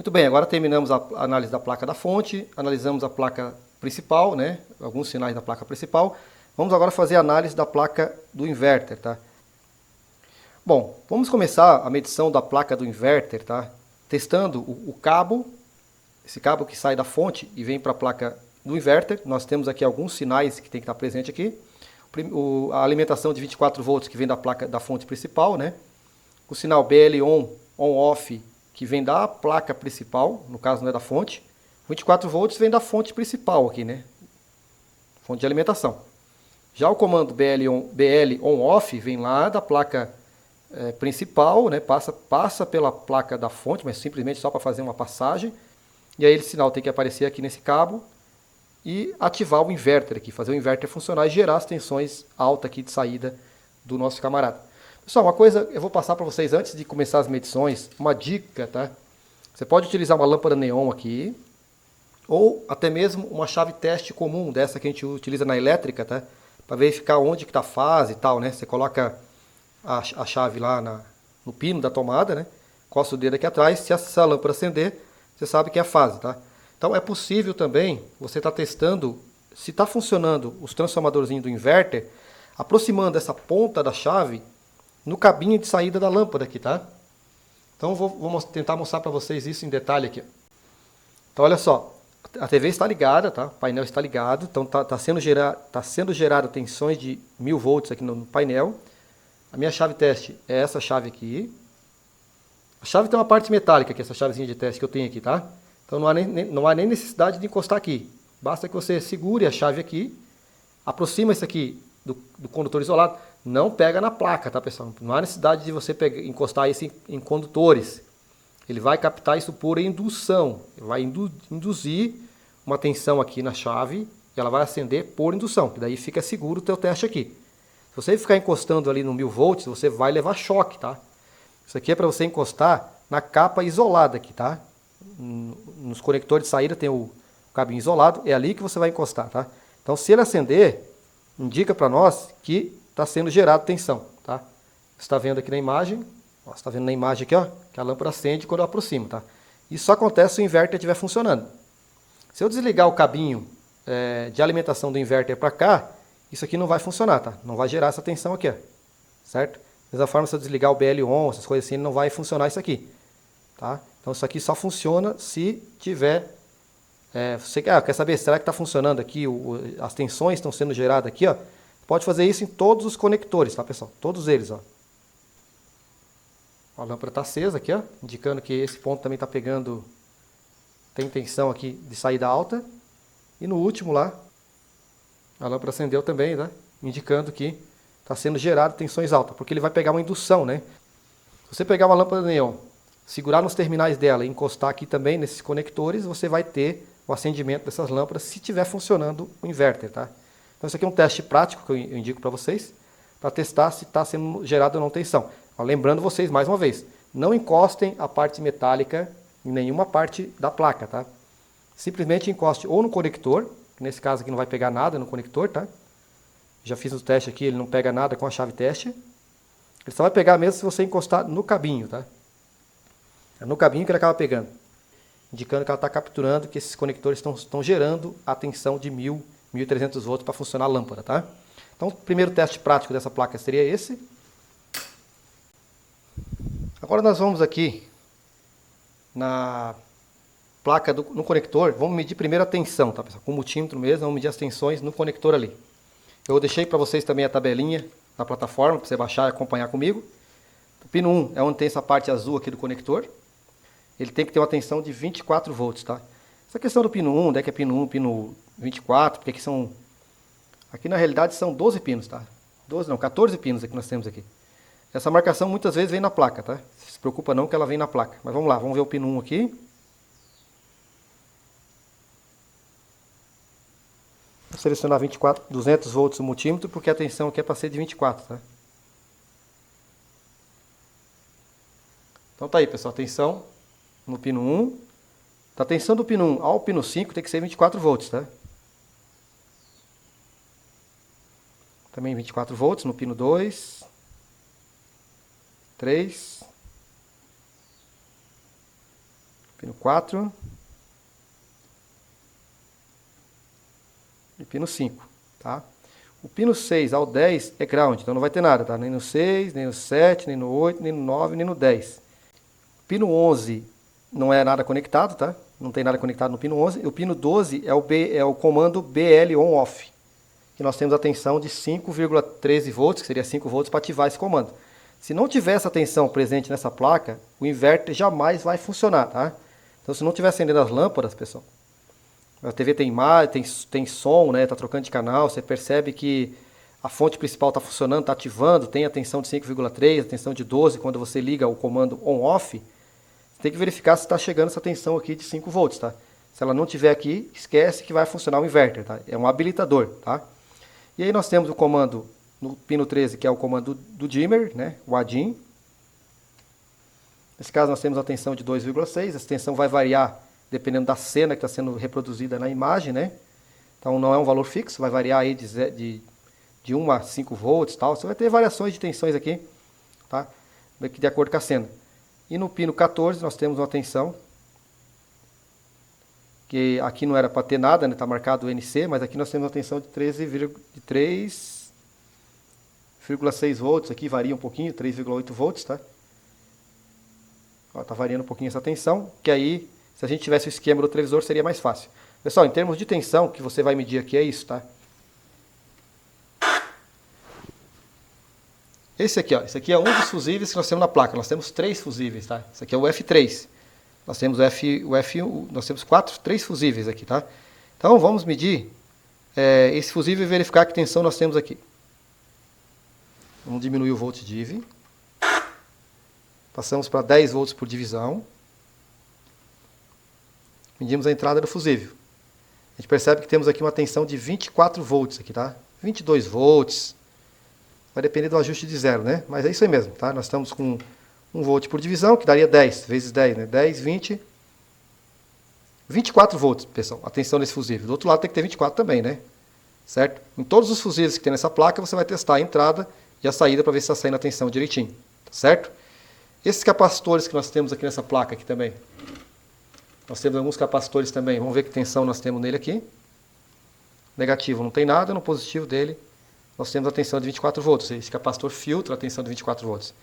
Muito bem, agora terminamos a análise da placa da fonte, analisamos a placa principal, né? Alguns sinais da placa principal. Vamos agora fazer a análise da placa do inverter, tá? Bom, vamos começar a medição da placa do inverter, tá? Testando o cabo, esse cabo que sai da fonte e vem para a placa do inverter. Nós temos aqui alguns sinais que tem que estar presente aqui. A alimentação de 24 volts que vem da placa da fonte principal, né? O sinal BL on/off que vem da placa principal, no caso não é da fonte. 24 volts vem da fonte principal aqui, né? Fonte de alimentação. Já o comando BL on/off vem lá da placa principal, né? Passa pela placa da fonte, mas simplesmente só para fazer uma passagem. E aí esse sinal tem que aparecer aqui nesse cabo e ativar o inverter aqui, fazer o inverter funcionar e gerar as tensões altas aqui de saída do nosso camarada. Pessoal, uma coisa eu vou passar para vocês antes de começar as medições, uma dica, tá? Você pode utilizar uma lâmpada neon aqui, ou até mesmo uma chave teste comum, dessa que a gente utiliza na elétrica, tá? Para verificar onde que está a fase e tal, né? Você coloca a chave lá no pino da tomada, né? Costa o dedo aqui atrás, se essa lâmpada acender, você sabe que é a fase, tá? Então é possível também você estar testando se está funcionando os transformadorzinhos do inverter, aproximando essa ponta da chave no cabinho de saída da lâmpada aqui, tá? Então vou tentar mostrar para vocês isso em detalhe aqui. Então olha só, a TV está ligada, tá? O painel está ligado, então tá sendo gerado tensões de 1000 volts aqui no painel. A minha chave teste é essa chave aqui. A chave tem uma parte metálica, que é essa chavezinha de teste que eu tenho aqui, tá? Então não há nem necessidade de encostar aqui. Basta que você segure a chave aqui, aproxima isso aqui do condutor isolado. Não pega na placa, tá, pessoal? Não há necessidade de você encostar isso em condutores. Ele vai captar isso por indução. Ele vai induzir uma tensão aqui na chave e ela vai acender por indução. Que daí fica seguro o teu teste aqui. Se você ficar encostando ali no 1000 volts, você vai levar choque, tá? Isso aqui é para você encostar na capa isolada aqui, tá? Nos conectores de saída tem o cabinho isolado, é ali que você vai encostar, tá? Então se ele acender, indica para nós que está sendo gerado tensão, tá? Você está vendo aqui na imagem, ó, você está vendo na imagem aqui, ó, que a lâmpada acende quando eu aproximo, tá? Isso só acontece se o inverter estiver funcionando. Se eu desligar o cabinho de alimentação do inverter para cá, isso aqui não vai funcionar, tá? Não vai gerar essa tensão aqui, ó, certo? Da mesma forma, se eu desligar o BL on, essas coisas assim, não vai funcionar isso aqui, tá? Então isso aqui só funciona se tiver... você quer saber, será que está funcionando aqui, as tensões estão sendo geradas aqui, ó? Pode fazer isso em todos os conectores, tá, pessoal? Todos eles, ó. A lâmpada está acesa aqui, ó, indicando que esse ponto também está pegando, tem tensão aqui de saída alta. E no último lá, a lâmpada acendeu também, né? Indicando que está sendo gerado tensões altas, porque ele vai pegar uma indução, né? Se você pegar uma lâmpada neon, segurar nos terminais dela e encostar aqui também nesses conectores, você vai ter o acendimento dessas lâmpadas se estiver funcionando o inverter, tá? Então isso aqui é um teste prático que eu indico para vocês, para testar se está sendo gerada ou não tensão. Lembrando vocês, mais uma vez, não encostem a parte metálica em nenhuma parte da placa, tá? Simplesmente encoste ou no conector, nesse caso aqui não vai pegar nada no conector, tá? Já fiz o teste aqui, ele não pega nada com a chave teste. Ele só vai pegar mesmo se você encostar no cabinho, tá? É no cabinho que ele acaba pegando, indicando que ela está capturando que esses conectores estão gerando a tensão de 1000, 1300 volts para funcionar a lâmpada, tá? Então, o primeiro teste prático dessa placa seria esse. Agora nós vamos aqui na placa no conector, vamos medir primeiro a tensão, tá, pessoal? Com o multímetro mesmo, vamos medir as tensões no conector ali. Eu deixei para vocês também a tabelinha na plataforma, para você baixar e acompanhar comigo. O pino 1 é onde tem essa parte azul aqui do conector. Ele tem que ter uma tensão de 24 volts, tá? Essa questão do pino 1, onde é que é pino 1, pino 24, porque aqui são... Aqui na realidade são 12 pinos, tá? 12 não, 14 pinos aqui nós temos aqui. Essa marcação muitas vezes vem na placa, tá? Não se preocupa não que ela vem na placa. Mas vamos lá, vamos ver o pino 1 aqui. Vou selecionar 200 volts o multímetro, porque a tensão aqui é para ser de 24, tá? Então tá aí, pessoal, a tensão no pino 1. Da tensão do pino 1 ao pino 5 tem que ser 24 volts, tá? Também 24 volts no pino 2, 3, Pino 4. E pino 5, tá? O pino 6 ao 10 é ground, então não vai ter nada, tá? Nem no 6, nem no 7, nem no 8, nem no 9, nem no 10. Pino 11 não é nada conectado, tá? Não tem nada conectado no pino 11. E o pino 12 é o comando BL on-off, que nós temos a tensão de 5,13 volts, que seria 5 volts, para ativar esse comando. Se não tiver essa tensão presente nessa placa, o inverter jamais vai funcionar, tá? Então, se não estiver acendendo as lâmpadas, pessoal, a TV tem imagem, tem som, né? Tá trocando de canal, você percebe que a fonte principal está funcionando, está ativando, tem a tensão de 5,3, a tensão de 12, quando você liga o comando on-off, você tem que verificar se está chegando essa tensão aqui de 5 volts, tá? Se ela não tiver aqui, esquece que vai funcionar o inverter, tá? É um habilitador, tá? E aí nós temos o comando no pino 13, que é o comando do dimmer, né? O ADIM. Nesse caso nós temos a tensão de 2,6, essa tensão vai variar dependendo da cena que está sendo reproduzida na imagem, né? Então não é um valor fixo, vai variar aí de 1 a 5 volts, tal. Você vai ter variações de tensões aqui, tá? De acordo com a cena. E no pino 14 nós temos uma tensão, que aqui não era para ter nada, né? Tá marcado NC, mas aqui nós temos uma tensão de 3,6 volts, aqui varia um pouquinho, 3,8 volts, tá? Ó, tá variando um pouquinho essa tensão, que aí, se a gente tivesse o esquema do televisor, seria mais fácil. Pessoal, em termos de tensão, que você vai medir aqui é isso, tá? Esse aqui, ó, esse aqui é um dos fusíveis que nós temos na placa. Nós temos 3 fusíveis, tá? Esse aqui é o F3. Nós temos o F1, nós temos 3 fusíveis aqui, tá? Então, vamos medir esse fusível e verificar que tensão nós temos aqui. Vamos diminuir o volt div. Passamos para 10 volts por divisão. Medimos a entrada do fusível. A gente percebe que temos aqui uma tensão de 24 volts aqui, tá? 22 volts. Vai depender do ajuste de zero, né? Mas é isso aí mesmo, tá? Nós estamos com 1 volt por divisão, que daria 10 vezes 10, né? 10, 20... 24 volts, pessoal, a tensão nesse fusível. Do outro lado tem que ter 24 também, né? Certo? Em todos os fusíveis que tem nessa placa, você vai testar a entrada e a saída para ver se está saindo a tensão direitinho, tá certo? Esses capacitores que nós temos aqui nessa placa aqui também. Nós temos alguns capacitores também. Vamos ver que tensão nós temos nele aqui. Negativo não tem nada, no positivo dele nós temos a tensão de 24 volts. Esse capacitor filtra a tensão de 24 volts.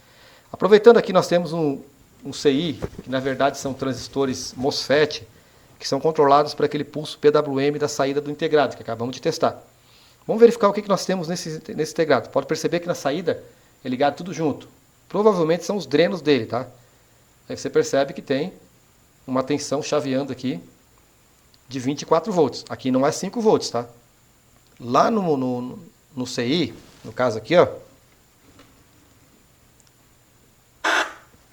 Aproveitando aqui, nós temos um CI, que na verdade são transistores MOSFET, que são controlados por aquele pulso PWM da saída do integrado, que acabamos de testar. Vamos verificar o que nós temos nesse integrado. Pode perceber que na saída é ligado tudo junto. Provavelmente são os drenos dele, tá? Aí você percebe que tem uma tensão chaveando aqui de 24 volts. Aqui não é 5 volts, tá? Lá no CI, no caso aqui, ó.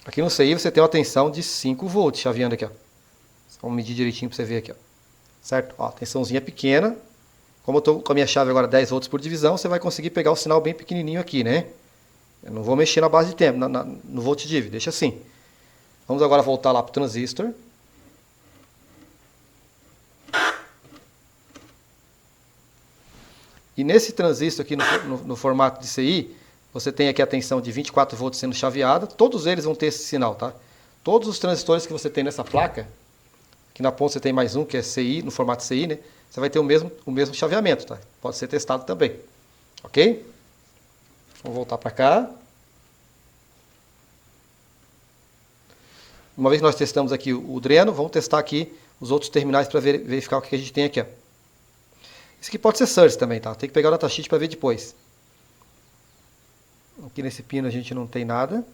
Aqui no CI você tem uma tensão de 5 volts chaveando aqui, ó. Vamos medir direitinho para você ver aqui, ó. Certo? Ó, tensãozinha pequena. Como eu estou com a minha chave agora 10 volts por divisão, você vai conseguir pegar o sinal bem pequenininho aqui, né? Eu não vou mexer na base de tempo, no volt div, deixa assim. Vamos agora voltar lá para o transistor. E nesse transistor aqui no formato de CI, você tem aqui a tensão de 24 volts sendo chaveada. Todos eles vão ter esse sinal, tá? Todos os transistores que você tem nessa placa, aqui na ponta você tem mais um que é CI, no formato CI, né? Você vai ter o mesmo chaveamento, tá? Pode ser testado também. Ok? Vamos voltar para cá. Uma vez que nós testamos aqui o dreno, vamos testar aqui os outros terminais para verificar o que a gente tem aqui, ó. Isso aqui pode ser source também, tá? Tem que pegar o datasheet para ver depois. Aqui nesse pino a gente não tem nada.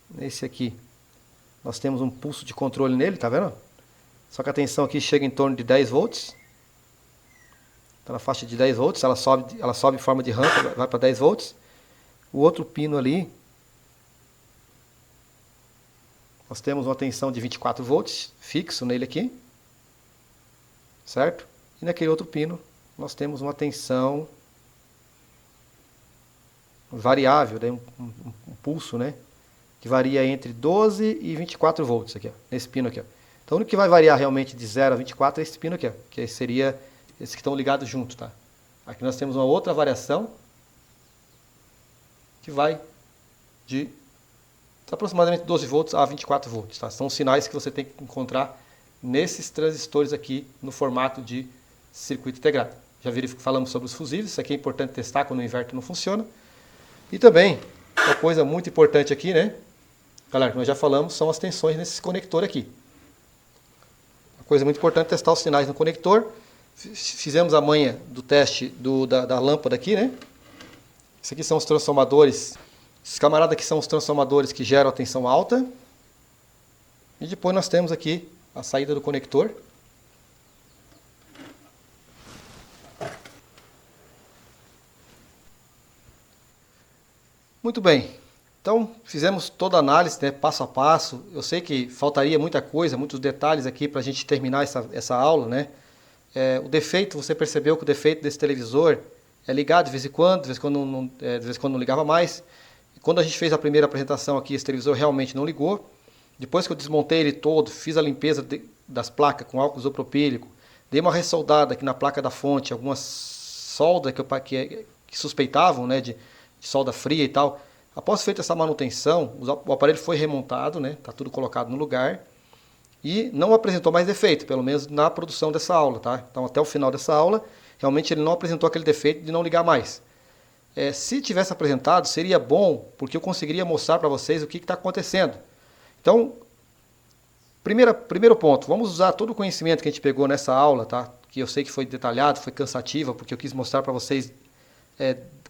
Nesse aqui nós temos um pulso de controle nele, tá vendo? Só que a tensão aqui chega em torno de 10 volts. Está na faixa de 10 volts, ela sobe em forma de rampa, vai para 10 volts. O outro pino ali, nós temos uma tensão de 24 volts, fixo nele aqui. Certo? E naquele outro pino, nós temos uma tensão variável, né? um pulso, né? Que varia entre 12 e 24 volts aqui, ó, nesse pino aqui, ó. Então, o único que vai variar realmente de 0 a 24 é esse pino aqui, ó, que seria esses que estão ligados junto, tá? Aqui nós temos uma outra variação que vai de aproximadamente 12 volts a 24 volts. Tá? São os sinais que você tem que encontrar nesses transistores aqui no formato de circuito integrado. Já falamos sobre os fusíveis, isso aqui é importante testar quando o inverter não funciona. E também, uma coisa muito importante aqui, né? Galera, que nós já falamos, são as tensões nesse conector aqui. Uma coisa muito importante é testar os sinais no conector. Fizemos a manha do teste da lâmpada aqui, né? Esses aqui são os transformadores. Esses camaradas aqui são os transformadores que geram a tensão alta. E depois nós temos aqui a saída do conector. Muito bem. Então, fizemos toda a análise, né, passo a passo. Eu sei que faltaria muita coisa, muitos detalhes aqui para a gente terminar essa aula, né? O defeito, você percebeu que o defeito desse televisor é ligar de vez em quando não ligava mais. Quando a gente fez a primeira apresentação aqui, esse televisor realmente não ligou. Depois que eu desmontei ele todo, fiz a limpeza das placas com álcool isopropílico, dei uma ressoldada aqui na placa da fonte, algumas soldas que suspeitavam, né, de solda fria e tal. Após feita essa manutenção, o aparelho foi remontado, né, tá tudo colocado no lugar e não apresentou mais defeito, pelo menos na produção dessa aula, tá? Então até o final dessa aula, realmente ele não apresentou aquele defeito de não ligar mais. Se tivesse apresentado, seria bom, porque eu conseguiria mostrar para vocês o que está acontecendo. Então, primeiro ponto, vamos usar todo o conhecimento que a gente pegou nessa aula, tá? Que eu sei que foi detalhado, foi cansativa, porque eu quis mostrar para vocês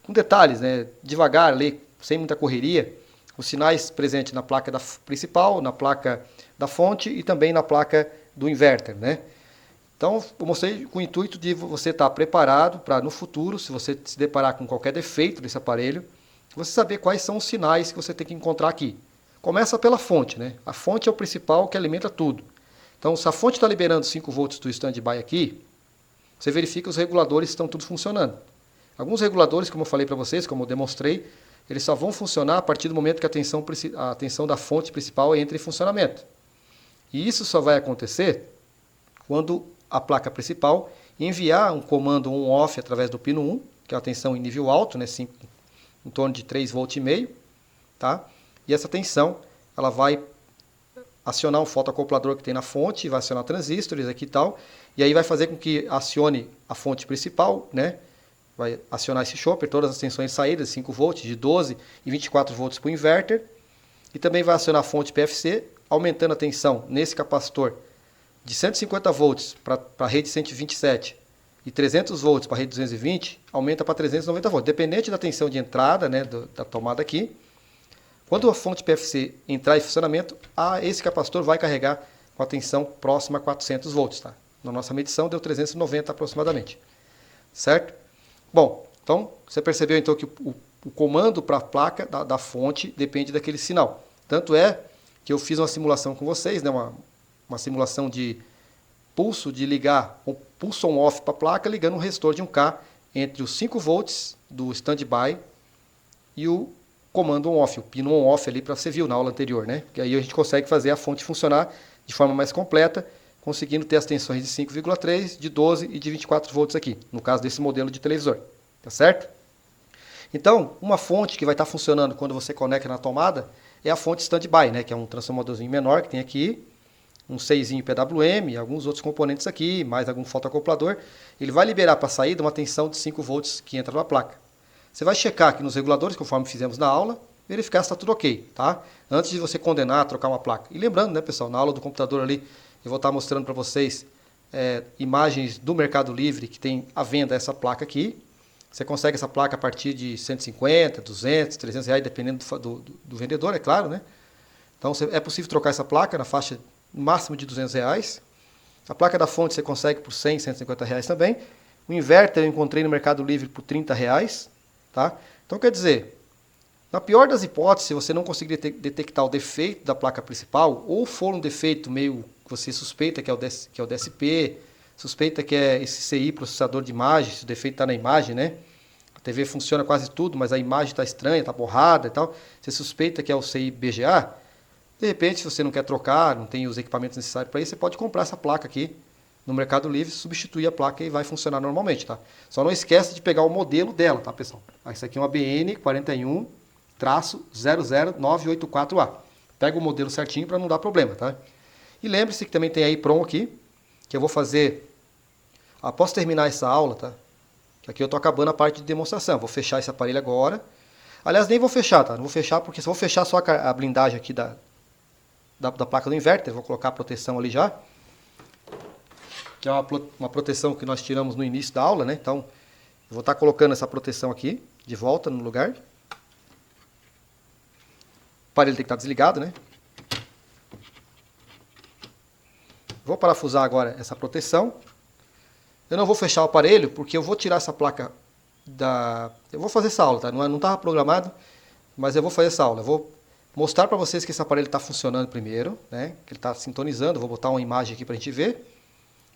com detalhes, né? Devagar ali, sem muita correria, os sinais presentes na placa principal, na placa da fonte e também na placa do inverter, né? Então, eu mostrei com o intuito de você estar preparado para no futuro, se você se deparar com qualquer defeito desse aparelho, você saber quais são os sinais que você tem que encontrar aqui. Começa pela fonte, né? A fonte é o principal que alimenta tudo. Então, se a fonte está liberando 5 volts do standby aqui, você verifica que os reguladores estão tudo funcionando. Alguns reguladores, como eu falei para vocês, como eu demonstrei, eles só vão funcionar a partir do momento que a tensão da fonte principal entra em funcionamento. E isso só vai acontecer quando a placa principal enviar um comando on-off através do pino 1, que é a tensão em nível alto, né, em torno de 3,5 volts, tá? E essa tensão ela vai acionar um fotoacoplador que tem na fonte, vai acionar transistores aqui e tal, e aí vai fazer com que acione a fonte principal, né? Vai acionar esse chopper, todas as tensões de saída, 5 volts, de 12 e 24 volts para o inverter, e também vai acionar a fonte PFC, aumentando a tensão nesse capacitor de 150 volts para a rede 127 e 300 volts para a rede 220, aumenta para 390 volts, dependente da tensão de entrada, né, da tomada aqui. Quando a fonte PFC entrar em funcionamento, esse capacitor vai carregar com a tensão próxima a 400 volts. Tá? Na nossa medição deu 390 aproximadamente. Certo? Bom, então você percebeu então que o comando para a placa da fonte depende daquele sinal. Tanto é que eu fiz uma simulação com vocês, né, uma simulação de pulso de ligar o pulso on-off para a placa, ligando um resistor de 1K entre os 5 volts do standby e o comando on-off, o pino on-off ali para você viu na aula anterior, né? Que aí a gente consegue fazer a fonte funcionar de forma mais completa, conseguindo ter as tensões de 5,3, de 12 e de 24 volts aqui, no caso desse modelo de televisor, tá certo? Então, uma fonte que vai estar funcionando quando você conecta na tomada é a fonte standby, né? Que é um transformadorzinho menor que tem aqui, um 6zinho PWM, alguns outros componentes aqui, mais algum fotoacoplador. Ele vai liberar para a saída uma tensão de 5 volts que entra na placa. Você vai checar aqui nos reguladores, conforme fizemos na aula, verificar se está tudo ok, tá? Antes de você condenar, trocar uma placa. E lembrando, né, pessoal, na aula do computador ali, eu vou estar mostrando para vocês imagens do Mercado Livre que tem à venda essa placa aqui. Você consegue essa placa a partir de 150, 200, 300 reais, dependendo do vendedor, é claro, né? Então é possível trocar essa placa na faixa máximo de 200 reais. A placa da fonte você consegue por 100, 150 reais também. O inverter eu encontrei no Mercado Livre por 30 reais. Tá? Então quer dizer, na pior das hipóteses, se você não conseguir detectar o defeito da placa principal, ou for um defeito meio que você suspeita que é o DSP, suspeita que é esse CI, processador de imagem, se o defeito está na imagem, né? A TV funciona quase tudo, mas a imagem está estranha, está borrada e tal, você suspeita que é o CI BGA, de repente, se você não quer trocar, não tem os equipamentos necessários para isso, você pode comprar essa placa aqui no Mercado Livre, substituir a placa e vai funcionar normalmente, tá? Só não esquece de pegar o modelo dela, tá, pessoal? Essa aqui é uma BN 41-00984A. pega o modelo certinho para não dar problema, tá? E lembre-se que também tem a EEPROM aqui, que eu vou fazer após terminar essa aula, tá? Que aqui eu tô acabando a parte de demonstração. Vou fechar esse aparelho agora. Aliás, nem vou fechar, tá? Não vou fechar porque se eu vou fechar só a blindagem aqui da placa do inverter, vou colocar a proteção ali já. Que é uma proteção que nós tiramos no início da aula, né? Então, eu vou estar colocando essa proteção aqui, de volta no lugar. O aparelho tem que estar desligado, né? Vou parafusar agora essa proteção. Eu não vou fechar o aparelho, porque eu vou tirar essa placa da... Eu vou fazer essa aula, tá? Não estava programado, mas eu vou fazer essa aula. Eu vou mostrar para vocês que esse aparelho está funcionando primeiro, né? Que ele está sintonizando. Vou botar uma imagem aqui para a gente ver.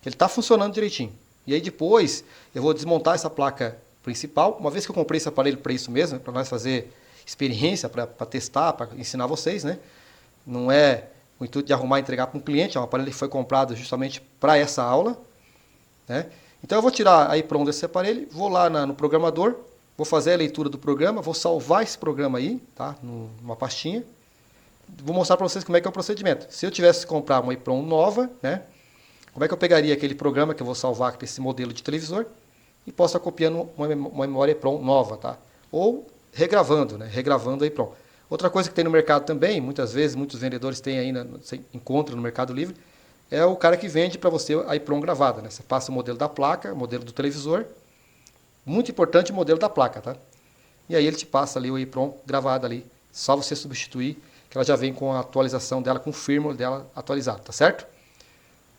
Ele está funcionando direitinho. E aí depois eu vou desmontar essa placa principal. Uma vez que eu comprei esse aparelho para isso mesmo, para nós fazer experiência, para testar, para ensinar vocês, né? Não é o intuito de arrumar e entregar para um cliente, é um aparelho que foi comprado justamente para essa aula, né? Então eu vou tirar a EEPROM desse aparelho, vou lá no programador, vou fazer a leitura do programa, vou salvar esse programa aí, tá? Numa pastinha. Vou mostrar para vocês como é que é o procedimento. Se eu tivesse que comprar uma EEPROM nova, né? Como é que eu pegaria aquele programa que eu vou salvar para esse modelo de televisor e posso estar copiando uma memória EEPROM nova, tá? Ou regravando, né? Regravando a EEPROM. Outra coisa que tem no mercado também, muitas vezes, muitos vendedores têm aí, você encontra no Mercado Livre, é o cara que vende para você a EEPROM gravada, né? Você passa o modelo da placa, o modelo do televisor, muito importante o modelo da placa, tá? E aí ele te passa ali o EEPROM gravado ali, só você substituir, que ela já vem com a atualização dela, com o firmware dela atualizado, tá certo?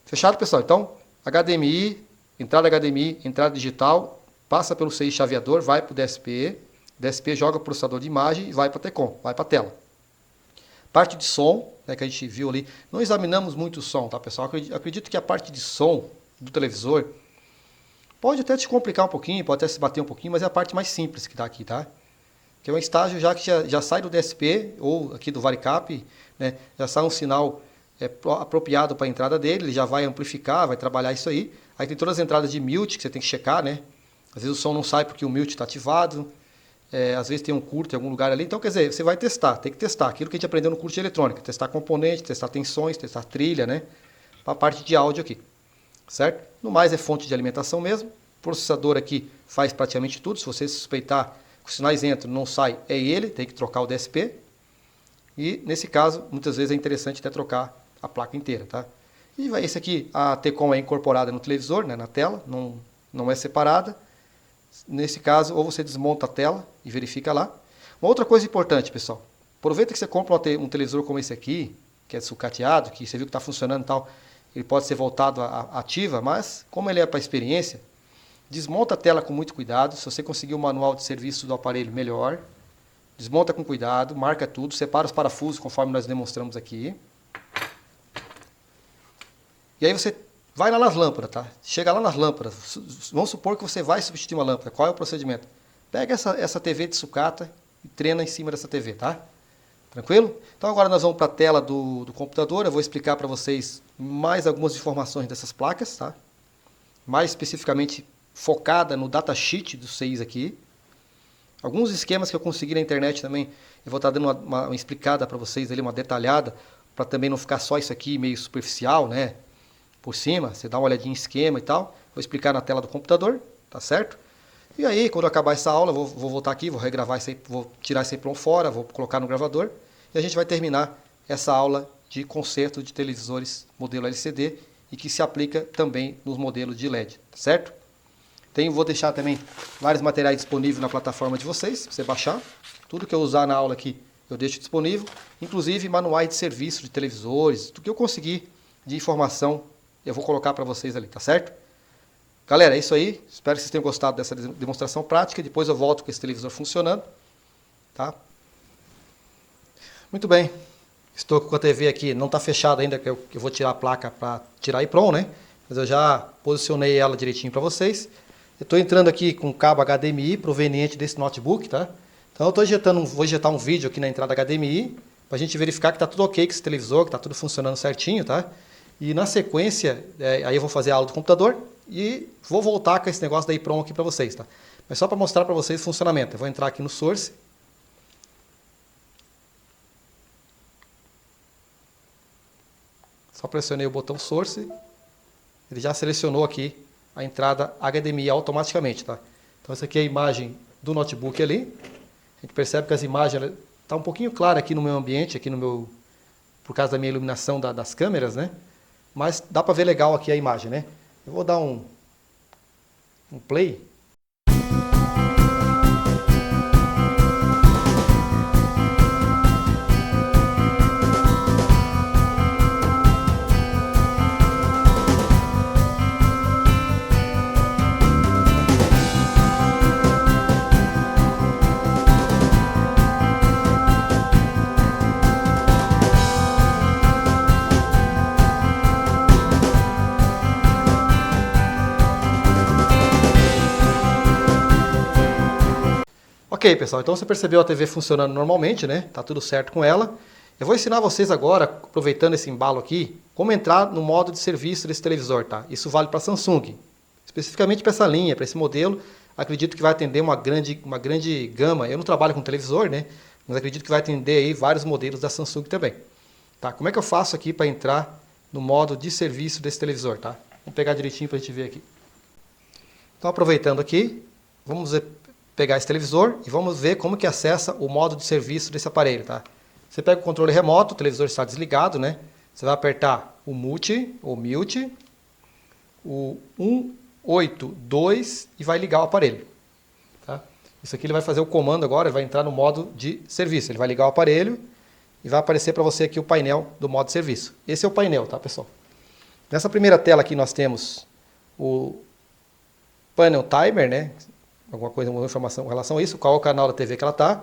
Fechado, pessoal? Então, HDMI, entrada HDMI, entrada digital, passa pelo CI chaveador, vai para o DSP, DSP joga o processador de imagem e vai para a TECOM, vai para a tela. Parte de som, né, que a gente viu ali, não examinamos muito o som, tá, pessoal? Acredito que a parte de som do televisor pode até te complicar um pouquinho, pode até se bater um pouquinho, mas é a parte mais simples que está aqui, tá? Que é um estágio já que já sai do DSP ou aqui do Varicap, né, já sai um sinal apropriado para a entrada dele, ele já vai amplificar, vai trabalhar isso aí. Aí tem todas as entradas de mute que você tem que checar, né? Às vezes o som não sai porque o mute está ativado, às vezes tem um curto em algum lugar ali. Então, quer dizer, você vai testar, tem que testar aquilo que a gente aprendeu no curso de eletrônica, testar componente, testar tensões, testar trilha, né? Para a parte de áudio aqui, certo? No mais é fonte de alimentação mesmo. O processador aqui faz praticamente tudo. Se você suspeitar que os sinais entram, não sai, é ele, tem que trocar o DSP. E nesse caso, muitas vezes é interessante até trocar a placa inteira, tá? E esse aqui, a TECOM é incorporada no televisor, né, na tela, não é separada. Nesse caso, ou você desmonta a tela e verifica lá. Uma outra coisa importante, pessoal, aproveita que você compra um televisor como esse aqui, que é sucateado, que você viu que está funcionando e tal, ele pode ser voltado à ativa, mas como ele é para experiência, desmonta a tela com muito cuidado. Se você conseguir o manual de serviço do aparelho, melhor. Desmonta com cuidado, marca tudo, separa os parafusos conforme nós demonstramos aqui. E aí você vai lá nas lâmpadas, tá? Chega lá nas lâmpadas. Vamos supor que você vai substituir uma lâmpada. Qual é o procedimento? Pega essa TV de sucata e treina em cima dessa TV, tá? Tranquilo? Então agora nós vamos para a tela do computador. Eu vou explicar para vocês mais algumas informações dessas placas, tá? Mais especificamente focada no datasheet dos CIs aqui. Alguns esquemas que eu consegui na internet também, eu vou estar dando uma explicada para vocês ali, uma detalhada, para também não ficar só isso aqui meio superficial, né? Por cima, você dá uma olhadinha em esquema e tal. Vou explicar na tela do computador, tá certo? E aí, quando eu acabar essa aula, eu vou voltar aqui, vou regravar isso aí, vou tirar esse EEPROM fora, vou colocar no gravador. E a gente vai terminar essa aula de conserto de televisores modelo LCD e que se aplica também nos modelos de LED, tá certo? Vou deixar também vários materiais disponíveis na plataforma de vocês, para você baixar. Tudo que eu usar na aula aqui, eu deixo disponível. Inclusive manuais de serviço de televisores, tudo que eu conseguir de informação, eu vou colocar para vocês ali, tá certo? Galera, é isso aí. Espero que vocês tenham gostado dessa demonstração prática. Depois eu volto com esse televisor funcionando, tá? Muito bem. Estou com a TV aqui, não está fechada ainda, que eu vou tirar a placa para tirar a EEPROM, né? Mas eu já posicionei ela direitinho para vocês. Eu estou entrando aqui com cabo HDMI proveniente desse notebook, tá? Então eu vou injetar um vídeo aqui na entrada HDMI para a gente verificar que está tudo ok com esse televisor, que está tudo funcionando certinho, tá? E na sequência, aí eu vou fazer a aula do computador e vou voltar com esse negócio da EEPROM aqui para vocês, tá? Mas só para mostrar para vocês o funcionamento. Eu vou entrar aqui no Source. Só pressionei o botão Source, ele já selecionou aqui a entrada HDMI automaticamente, tá? Então essa aqui é a imagem do notebook ali. A gente percebe que as imagens estão um pouquinho claras aqui no meu ambiente, aqui no meu, por causa da minha iluminação das câmeras, né? Mas dá para ver legal aqui a imagem, né? Eu vou dar um play. Ok, pessoal, então você percebeu a TV funcionando normalmente, né? Tá tudo certo com ela. Eu vou ensinar vocês agora, aproveitando esse embalo aqui, como entrar no modo de serviço desse televisor, tá? Isso vale para Samsung. Especificamente para essa linha, para esse modelo, acredito que vai atender uma grande gama. Eu não trabalho com televisor, né? Mas acredito que vai atender aí vários modelos da Samsung também. Tá? Como é que eu faço aqui para entrar no modo de serviço desse televisor, tá? Vamos pegar direitinho para a gente ver aqui. Então, aproveitando aqui, vamos pegar esse televisor e vamos ver como que acessa o modo de serviço desse aparelho, tá? Você pega o controle remoto, o televisor está desligado, né? Você vai apertar o mute, ou mute, o 182 e vai ligar o aparelho, tá? Isso aqui ele vai fazer o comando agora, ele vai entrar no modo de serviço. Ele vai ligar o aparelho e vai aparecer para você aqui o painel do modo de serviço. Esse é o painel, tá, pessoal? Nessa primeira tela aqui nós temos o panel timer, né? Alguma informação com relação a isso, qual é o canal da TV que ela está,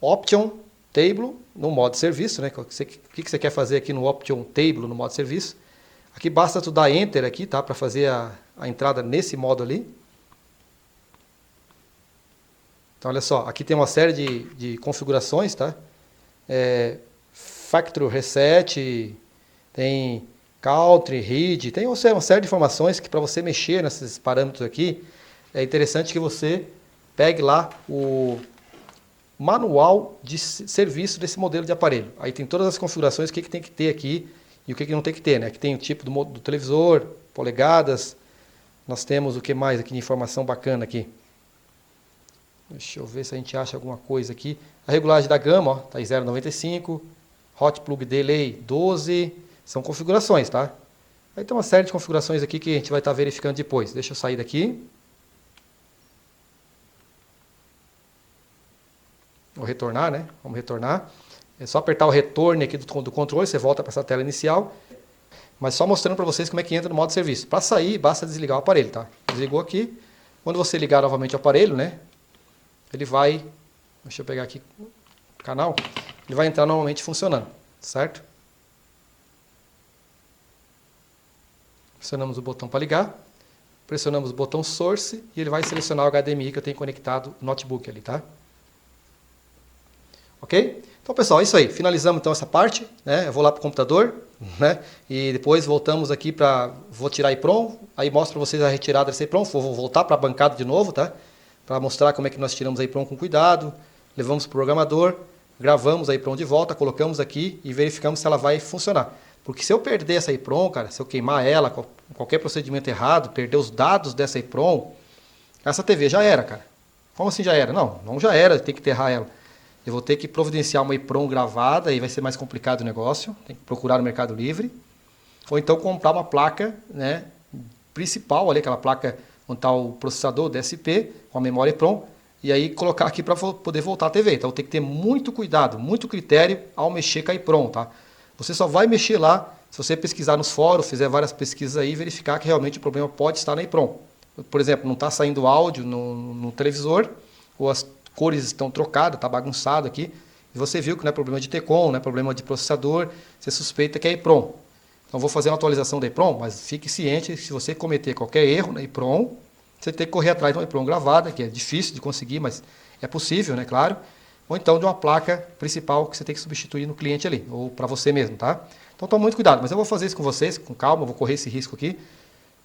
Option Table no modo de serviço, né? O que você quer fazer aqui no Option Table no modo de serviço. Aqui basta tu dar Enter aqui, tá? Para fazer a entrada nesse modo ali. Então olha só, aqui tem uma série de configurações, tá? Factory Reset, tem Country, Read, tem uma série de informações que para você mexer nesses parâmetros aqui, é interessante que você pegue lá o manual de serviço desse modelo de aparelho. Aí tem todas as configurações, o que tem que ter aqui e o que não tem que ter, né? Aqui tem o tipo do televisor, polegadas. Nós temos o que mais aqui de informação bacana aqui. Deixa eu ver se a gente acha alguma coisa aqui. A regulagem da gama, ó, tá em 0,95. Hot Plug Delay 12. São configurações, tá? Aí tem uma série de configurações aqui que a gente vai estar verificando depois. Deixa eu sair daqui. Vou retornar, né? Vamos retornar. É só apertar o retorno aqui do controle, você volta para essa tela inicial. Mas só mostrando para vocês como é que entra no modo de serviço. Para sair, basta desligar o aparelho, tá? Desligou aqui. Quando você ligar novamente o aparelho, né? Ele vai... Deixa eu pegar aqui o canal. Ele vai entrar normalmente funcionando, certo? Pressionamos o botão para ligar. Pressionamos o botão Source e ele vai selecionar o HDMI que eu tenho conectado no notebook ali, tá? Ok? Então, pessoal, é isso aí. Finalizamos então essa parte, né? Eu vou lá para o computador, né? E depois voltamos aqui para... Vou tirar a EEPROM, aí mostro para vocês a retirada dessa EEPROM. Vou voltar para a bancada de novo, tá? Para mostrar como é que nós tiramos a EEPROM com cuidado. Levamos para o programador, gravamos a EEPROM de volta, colocamos aqui e verificamos se ela vai funcionar. Porque se eu perder essa EEPROM, cara, se eu queimar ela, qualquer procedimento errado, perder os dados dessa EEPROM, essa TV já era, cara. Como assim já era? Não já era, tem que enterrar ela. Eu vou ter que providenciar uma EEPROM gravada, aí vai ser mais complicado o negócio, tem que procurar no Mercado Livre. Ou então comprar uma placa, né, principal, ali, aquela placa onde está o processador DSP, com a memória EEPROM, e aí colocar aqui para poder voltar a TV. Então tem que ter muito cuidado, muito critério ao mexer com a EEPROM, tá? Você só vai mexer lá se você pesquisar nos fóruns, fizer várias pesquisas aí e verificar que realmente o problema pode estar na EEPROM. Por exemplo, não está saindo áudio no televisor, ou as cores estão trocadas, está bagunçado aqui, e você viu que não é problema de TCOM, não é problema de processador, você suspeita que é EEPROM. Então vou fazer uma atualização da EEPROM, mas fique ciente, se você cometer qualquer erro na EEPROM, você tem que correr atrás de uma EEPROM gravada, que é difícil de conseguir, mas é possível, né, claro. Ou então de uma placa principal que você tem que substituir no cliente ali, ou para você mesmo, tá? Então tome muito cuidado, mas eu vou fazer isso com vocês, com calma, vou correr esse risco aqui.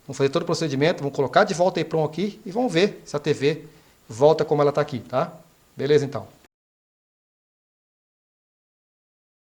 Vamos fazer todo o procedimento, vamos colocar de volta a EEPROM aqui e vamos ver se a TV volta como ela está aqui, tá? Beleza, então.